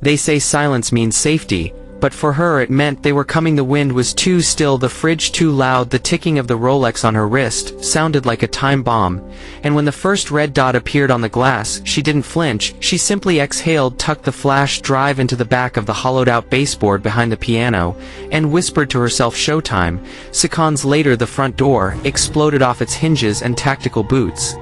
They say silence means safety, but for her it meant they were coming. The wind was too still, the fridge too loud, the ticking of the Rolex on her wrist sounded like a time bomb, and when the first red dot appeared on the glass, she didn't flinch, she simply exhaled, tucked the flash drive into the back of the hollowed-out baseboard behind the piano, and whispered to herself, "Showtime." Seconds later the front door exploded off its hinges and tactical boots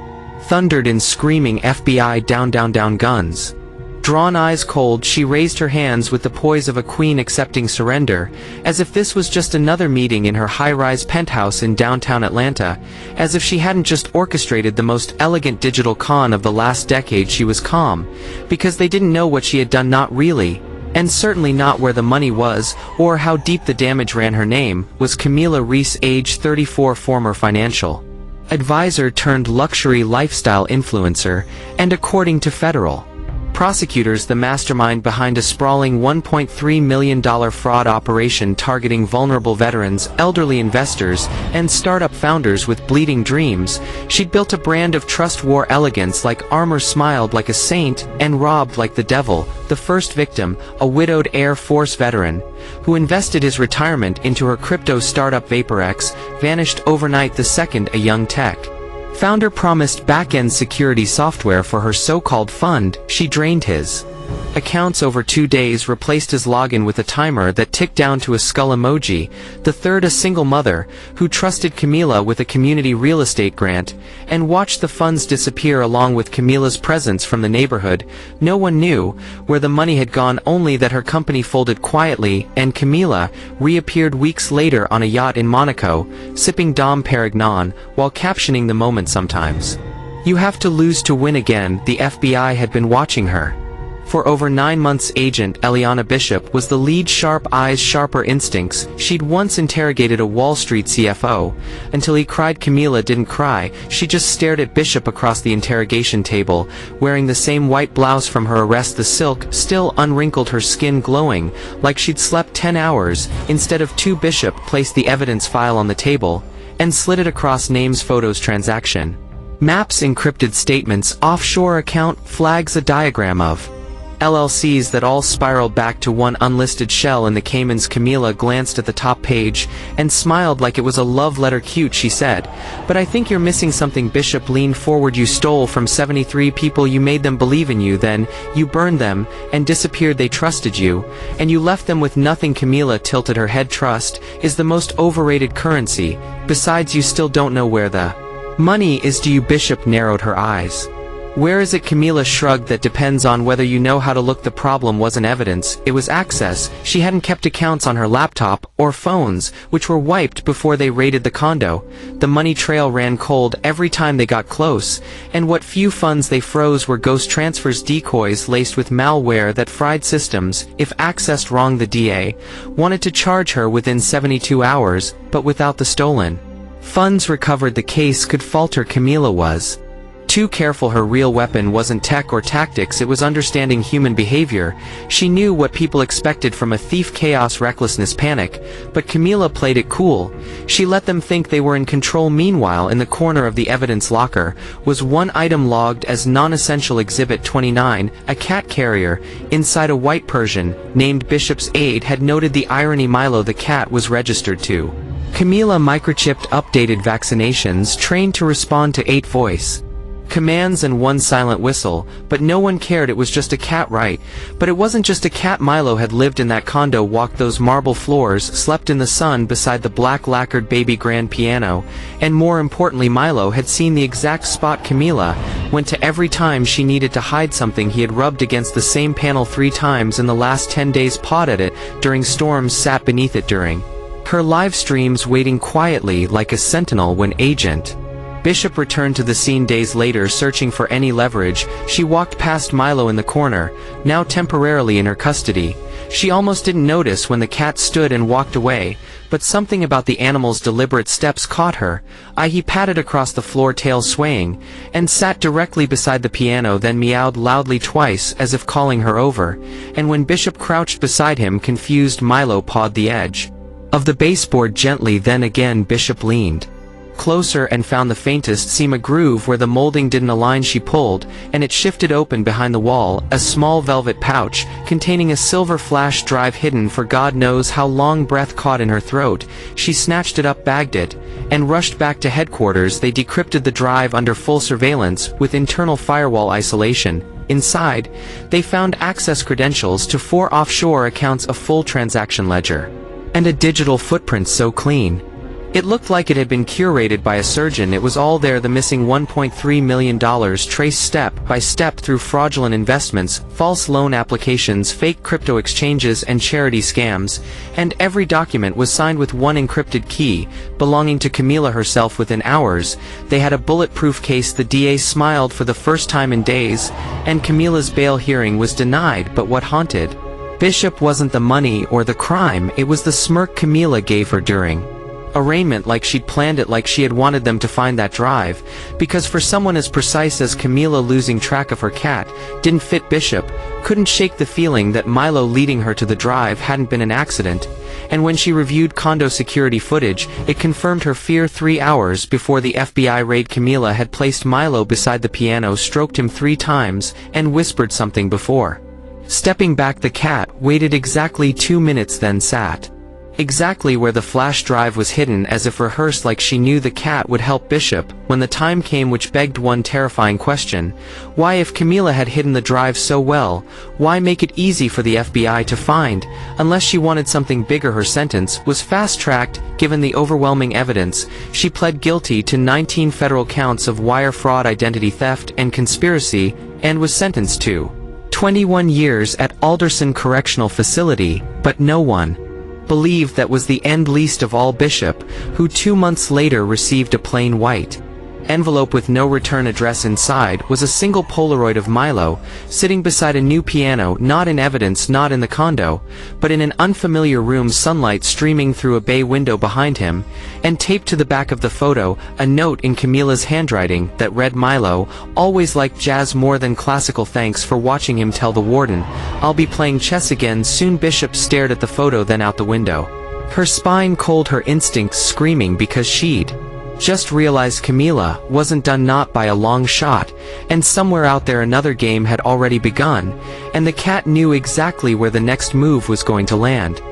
thundered in screaming FBI down down down guns. Drawn eyes cold, she raised her hands with the poise of a queen accepting surrender, as if this was just another meeting in her high-rise penthouse in downtown Atlanta, as if she hadn't just orchestrated the most elegant digital con of the last decade. She was calm, because they didn't know what she had done, not really, and certainly not where the money was, or how deep the damage ran. Her name was Camilla Reese, age 34, former financial advisor turned luxury lifestyle influencer, and according to federal prosecutors, the mastermind behind a sprawling $1.3 million fraud operation targeting vulnerable veterans, elderly investors, and startup founders with bleeding dreams. She'd built a brand of trust, wore elegance like armor, smiled like a saint, and robbed like the devil. The first victim, a widowed Air Force veteran, who invested his retirement into her crypto startup VaporX, vanished overnight. The second, a young tech founder, promised back-end security software for her so-called fund. She drained his accounts over 2 days, replaced his login with a timer that ticked down to a skull emoji. The third, a single mother, who trusted Camilla with a community real estate grant, and watched the funds disappear along with Camilla's presence from the neighborhood. No one knew where the money had gone, only that her company folded quietly, and Camilla reappeared weeks later on a yacht in Monaco, sipping Dom Perignon, while captioning the moment, "Sometimes you have to lose to win again." The FBI had been watching her for over 9 months. Agent Eliana Bishop was the lead, sharp eyes, sharper instincts. She'd once interrogated a Wall Street CFO until he cried. Camilla didn't cry, she just stared at Bishop across the interrogation table, wearing the same white blouse from her arrest, the silk still unwrinkled, her skin glowing like she'd slept 10 hours instead of 2. Bishop placed the evidence file on the table and slid it across: names, photos, transaction maps, encrypted statements, offshore account flags, a diagram of LLCs that all spiraled back to one unlisted shell in the Caymans. Camilla glanced at the top page and smiled like it was a love letter. "Cute," she said, "but I think you're missing something." Bishop leaned forward. "You stole from 73 people, you made them believe in you, then you burned them and disappeared. They trusted you, and you left them with nothing." Camilla tilted her head. "Trust is the most overrated currency. Besides, you still don't know where the money is, do you?" Bishop narrowed her eyes. "Where is it?" Camilla shrugged. "That depends on whether you know how to look." The problem wasn't evidence, it was access. She hadn't kept accounts on her laptop or phones, which were wiped before they raided the condo. The money trail ran cold every time they got close, and what few funds they froze were ghost transfers, decoys laced with malware that fried systems if accessed wrong. The DA wanted to charge her within 72 hours, but without the stolen funds recovered, the case could falter. Camilla was too careful. Her real weapon wasn't tech or tactics, it was understanding human behavior. She knew what people expected from a thief: chaos, recklessness, panic. But Camilla played it cool. She let them think they were in control. Meanwhile, in the corner of the evidence locker was one item logged as non-essential: Exhibit 29, a cat carrier inside a white Persian named Bishop's aide had noted the irony. Milo, the cat, was registered to Camilla, microchipped, updated, vaccinations, trained to respond to 8 voice commands and 1 silent whistle, but no one cared. It was just a cat, right? But it wasn't just a cat. Milo had lived in that condo, walked those marble floors, slept in the sun beside the black lacquered baby grand piano, and more importantly, Milo had seen the exact spot Camilla went to every time she needed to hide something. He had rubbed against the same panel 3 times in the last 10 days, pawed at it during storms, sat beneath it during her live streams, waiting quietly like a sentinel when Agent Bishop returned to the scene days later, searching for any leverage. She walked past Milo in the corner, now temporarily in her custody. She almost didn't notice when the cat stood and walked away, but something about the animal's deliberate steps caught her eye. He patted across the floor, tail swaying, and sat directly beside the piano, then meowed loudly twice as if calling her over, and when Bishop crouched beside him, confused, Milo pawed the edge of the baseboard gently. Then again Bishop leaned closer and found the faintest seam a groove where the molding didn't align. She pulled, and it shifted open behind the wall, a small velvet pouch, containing a silver flash drive hidden for God knows how long. Breath caught in her throat. She snatched it up, bagged it, and rushed back to headquarters. They decrypted the drive under full surveillance, with internal firewall isolation. Inside, they found access credentials to 4 offshore accounts, a full transaction ledger, and a digital footprint so clean it looked like it had been curated by a surgeon. It was all there, the missing $1.3 million traced step by step through fraudulent investments, false loan applications, fake crypto exchanges, and charity scams, and every document was signed with one encrypted key, belonging to Camila herself. Within hours, they had a bulletproof case. The DA smiled for the first time in days, and Camila's bail hearing was denied. But what haunted Bishop wasn't the money or the crime, it was the smirk Camila gave her during arraignment, like she'd planned it, like she had wanted them to find that drive, because for someone as precise as Camila, losing track of her cat didn't fit. Bishop couldn't shake the feeling that Milo leading her to the drive hadn't been an accident, and when she reviewed condo security footage, it confirmed her fear. 3 hours before the FBI raid, Camila had placed Milo beside the piano, stroked him 3 times, and whispered something before stepping back. The cat waited exactly 2 minutes, then sat exactly where the flash drive was hidden, as if rehearsed, like she knew the cat would help Bishop when the time came, which begged one terrifying question. Why, if Camila had hidden the drive so well, why make it easy for the FBI to find? Unless she wanted something bigger. Her sentence was fast-tracked, given the overwhelming evidence. She pled guilty to 19 federal counts of wire fraud, identity theft, and conspiracy, and was sentenced to 21 years at Alderson Correctional Facility. But no one believed that was the end, least of all Bishop, who 2 months later received a plain white envelope with no return address. Inside was a single Polaroid of Milo, sitting beside a new piano, not in evidence, not in the condo, but in an unfamiliar room, sunlight streaming through a bay window behind him, and taped to the back of the photo, a note in Camila's handwriting that read, Milo always liked jazz more than classical. Thanks for watching him. Tell the warden I'll be playing chess again soon. Bishop stared at the photo, then out the window, her spine cold, her instincts screaming, because she'd just realized Camila wasn't done, not by a long shot, and somewhere out there another game had already begun, and the cat knew exactly where the next move was going to land.